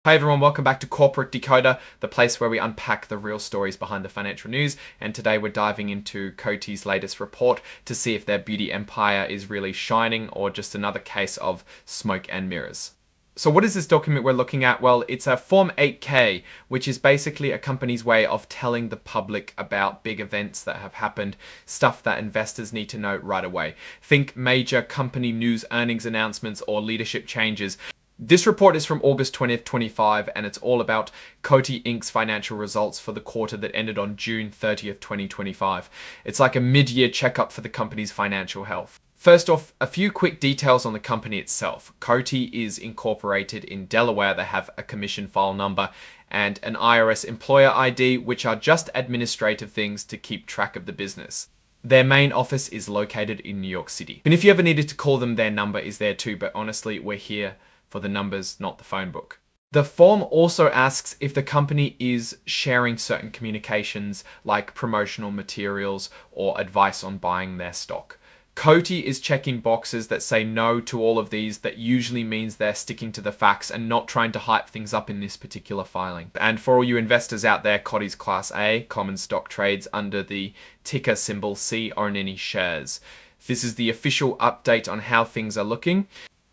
Hi everyone, welcome back to Corporate Decoder, the place where we unpack the real stories behind the financial news. And today we're diving into COTY's latest report to see if their beauty empire is really shining or just another case of smoke and mirrors. So what is this document we're looking at? Well, it's a Form 8K, which is basically a company's way of telling the public about big events that have happened, stuff that investors need to know right away. Think major company news, earnings announcements, or leadership changes. This report is from August 20th, 2025, and it's all about COTY Inc.'s financial results for the quarter that ended on June 30th, 2025. It's like a mid-year checkup for the company's financial health. First off, a few quick details on the company itself. COTY is incorporated in Delaware. They have a commission file number and an IRS employer ID, which are just administrative things to keep track of the business. Their main office is located in New York City. And if you ever needed to call them, their number is there too, but honestly, we're here for the numbers, not the phone book. The form also asks if the company is sharing certain communications like promotional materials or advice on buying their stock. COTY is checking boxes that say no to all of these. That usually means they're sticking to the facts and not trying to hype things up in this particular filing. And for all you investors out there, COTY's Class A common stock trades under the ticker symbol C, own any shares. This is the official update on how things are looking.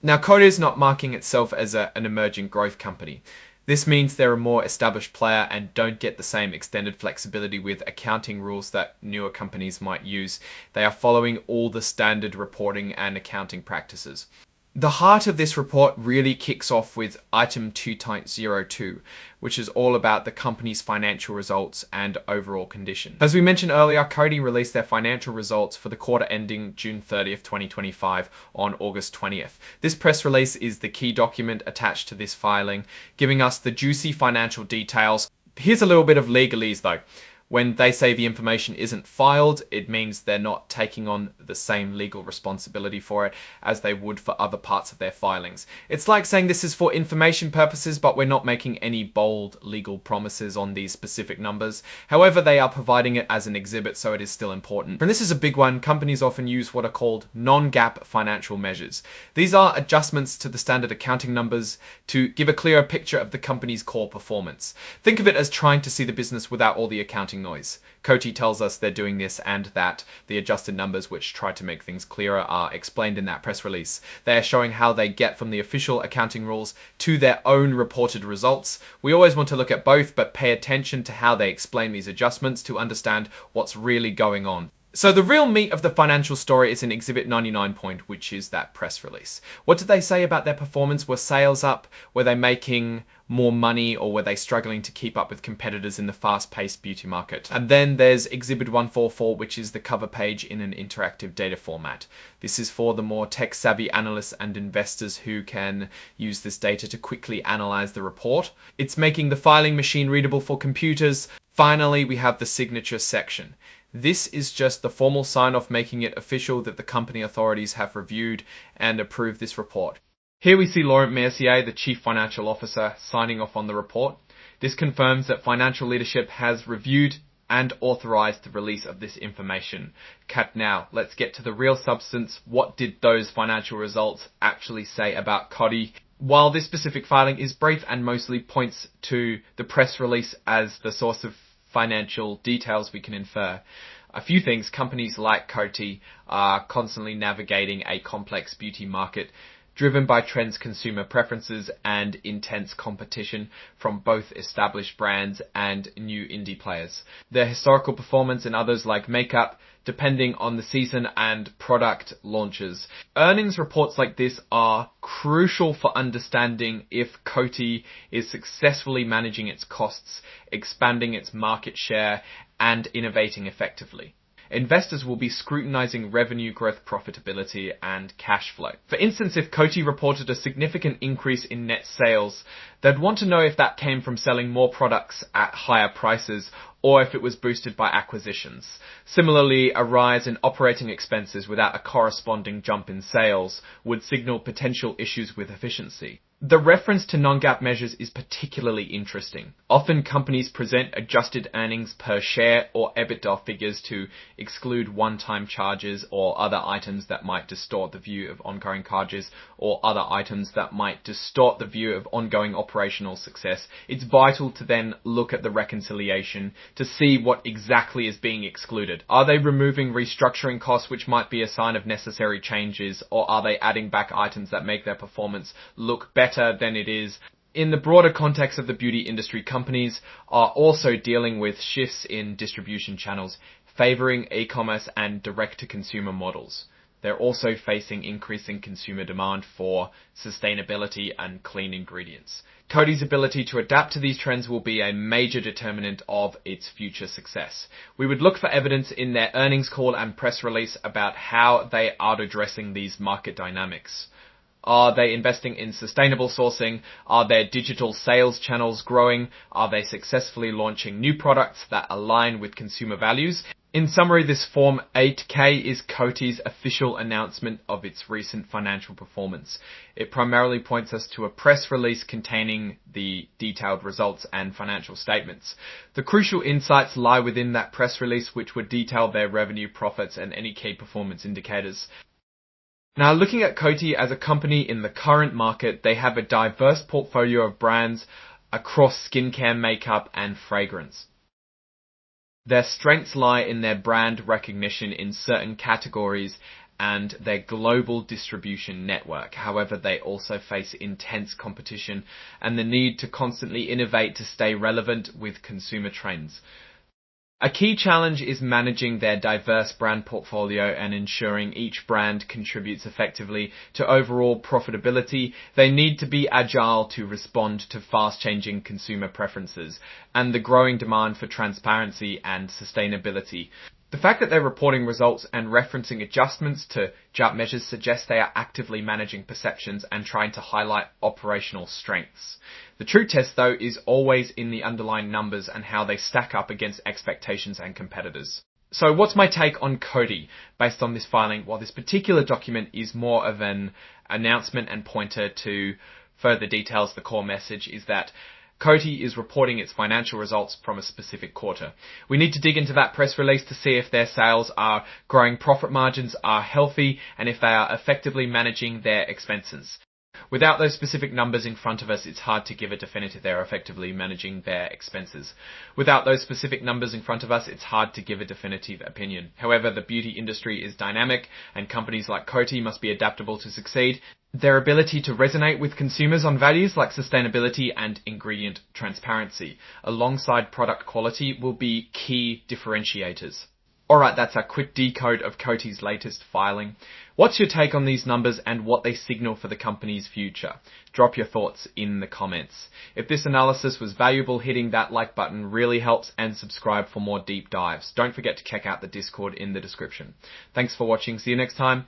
Now, COTY is not marking itself as an emerging growth company. This means they're a more established player and don't get the same extended flexibility with accounting rules that newer companies might use. They are following all the standard reporting and accounting practices. The heart of this report really kicks off with item 2.02, which is all about the company's financial results and overall condition. As we mentioned earlier, COTY released their financial results for the quarter ending June 30th, 2025 on August 20th. This press release is the key document attached to this filing, giving us the juicy financial details. Here's a little bit of legalese though. When they say the information isn't filed, it means they're not taking on the same legal responsibility for it as they would for other parts of their filings. It's like saying this is for information purposes, but we're not making any bold legal promises on these specific numbers. However, they are providing it as an exhibit, so it is still important. And this is a big one. Companies often use what are called non-GAAP financial measures. These are adjustments to the standard accounting numbers to give a clearer picture of the company's core performance. Think of it as trying to see the business without all the accounting noise. COTY tells us they're doing this and that. The adjusted numbers, which try to make things clearer, are explained in that press release. They are showing how they get from the official accounting rules to their own reported results. We always want to look at both, but pay attention to how they explain these adjustments to understand what's really going on. So the real meat of the financial story is in Exhibit 99 point, which is that press release. What did they say about their performance? Were sales up? Were they making more money, or were they struggling to keep up with competitors in the fast-paced beauty market? And then there's Exhibit 144, which is the cover page in an interactive data format. This is for the more tech-savvy analysts and investors who can use this data to quickly analyze the report. It's making the filing machine readable for computers. Finally, we have the signature section. This is just the formal sign-off making it official that the company authorities have reviewed and approved this report. Here we see Laurent Mercier, the Chief Financial Officer, signing off on the report. This confirms that financial leadership has reviewed and authorized the release of this information. Cut now, let's get to the real substance. What did those financial results actually say about COTY? While this specific filing is brief and mostly points to the press release as the source of financial details we can infer a few things. Companies like COTY are constantly navigating a complex beauty market driven by trends, consumer preferences, and intense competition from both established brands and new indie players. Their historical performance in others like makeup, depending on the season and product launches. Earnings reports like this are crucial for understanding if COTY is successfully managing its costs, expanding its market share, and innovating effectively. Investors will be scrutinizing revenue growth, profitability, and cash flow. For instance, if COTY reported a significant increase in net sales, they'd want to know if that came from selling more products at higher prices or if it was boosted by acquisitions. Similarly, a rise in operating expenses without a corresponding jump in sales would signal potential issues with efficiency. The reference to non-GAAP measures is particularly interesting. Often companies present adjusted earnings per share or EBITDA figures to exclude one-time charges or other items that might distort the view of ongoing charges or other items that might distort the view of ongoing operational success. It's vital to then look at the reconciliation to see what exactly is being excluded. Are they removing restructuring costs, which might be a sign of necessary changes, or are they adding back items that make their performance look better than it is? In the broader context of the beauty industry, companies are also dealing with shifts in distribution channels, favoring e-commerce and direct-to-consumer models. They're also facing increasing consumer demand for sustainability and clean ingredients. COTY's ability to adapt to these trends will be a major determinant of its future success. We would look for evidence in their earnings call and press release about how they are addressing these market dynamics. Are they investing in sustainable sourcing? Are their digital sales channels growing? Are they successfully launching new products that align with consumer values? In summary, this Form 8K is COTY's official announcement of its recent financial performance. It primarily points us to a press release containing the detailed results and financial statements. The crucial insights lie within that press release, which would detail their revenue, profits, and any key performance indicators. Now, looking at COTY as a company in the current market, they have a diverse portfolio of brands across skincare, makeup, and fragrance. Their strengths lie in their brand recognition in certain categories and their global distribution network. However, they also face intense competition and the need to constantly innovate to stay relevant with consumer trends. A key challenge is managing their diverse brand portfolio and ensuring each brand contributes effectively to overall profitability. They need to be agile to respond to fast-changing consumer preferences and the growing demand for transparency and sustainability. The fact that they're reporting results and referencing adjustments to GAAP measures suggests they are actively managing perceptions and trying to highlight operational strengths. The true test, though, is always in the underlying numbers and how they stack up against expectations and competitors. So what's my take on COTY based on this filing? While this particular document is more of an announcement and pointer to further details, the core message is that COTY is reporting its financial results from a specific quarter. We need to dig into that press release to see if their sales are growing, profit margins are healthy, and if they are effectively managing their expenses. Without those specific numbers in front of us, it's hard to give a definitive they're effectively managing their expenses. Without those specific numbers in front of us, it's hard to give a definitive opinion. However, the beauty industry is dynamic, and companies like COTY must be adaptable to succeed. Their ability to resonate with consumers on values like sustainability and ingredient transparency, alongside product quality, will be key differentiators. Alright, that's our quick decode of COTY's latest filing. What's your take on these numbers and what they signal for the company's future? Drop your thoughts in the comments. If this analysis was valuable, hitting that like button really helps, and subscribe for more deep dives. Don't forget to check out the Discord in the description. Thanks for watching. See you next time.